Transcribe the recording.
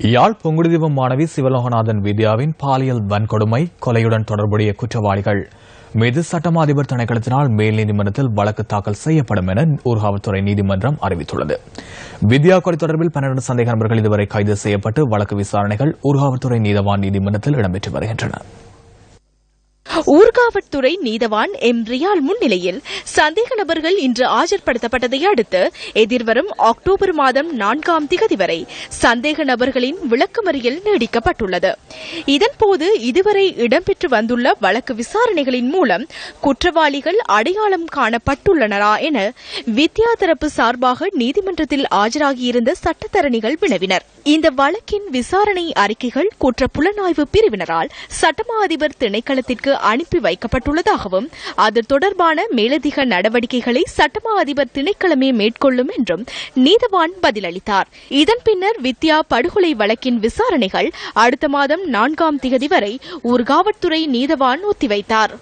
யாழ் பொங்குடுதீவு மாணவி சிவலோகநாதன் வித்யாவின் பாலியல் வன்கொடுமை கொலையுடன் தொடர்புடைய குற்றவாளிகள் மீது சட்டமா அதிபர் திணைக்களத்தினால் மேல் நீதிமன்றத்தில் வழக்கு தாக்கல் செய்யப்படும் என ஊர்காவல்துறை நீதிமன்றம் அறிவித்துள்ளது. வித்யா கொலை தொடர்பில் 12 சந்தேக நபர்கள் இதுவரை கைது செய்யப்பட்டு வழக்கு விசாரணைகள் ஊர்காவல்துறை நீதவான் நீதிமன்றத்தில் இடம்பெற்று வருகின்றன. ஊர்காவல்துறை நீதவான் எம் ரியால் முன்னிலையில் சந்தேக நபர்கள் இன்று ஆஜர்படுத்தப்பட்டதை அடுத்து எதிர்வரும் அக்டோபர் மாதம் 4ஆம் திகதி வரை சந்தேக நபர்களின் விளக்கமறியல் நீடிக்கப்பட்டுள்ளது. இதன்போது இதுவரை இடம்பெற்று வந்துள்ள வழக்கு விசாரணைகளின் மூலம் குற்றவாளிகள் அடையாளம் காணப்பட்டுள்ளனரா என வித்யா தரப்பு சார்பாக நீதிமன்றத்தில் ஆஜராகியிருந்த சட்டத்தரணிகள் வினவினர். இந்த வழக்கின் விசாரணை அறிக்கைகள் குற்ற புலனாய்வு பிரிவினரால் சட்டமா அதிபர் திணைக்களத்திற்கு அனுப்பி வைக்கப்பட்டுள்ளதாகவும் அது தொடர்பான மேலதிக நடவடிக்கைகளை சட்டமா அதிபர் திணைக்களமே மேற்கொள்ளும் என்றும் நீதவான் பதிலளித்தார். இதன் பின்னர் வித்யா படுகொலை வழக்கின் விசாரணைகள் அடுத்த மாதம் 4ஆம் திகதி வரை ஊர்காவல்துறை நீதவான் ஒத்திவைத்தார்.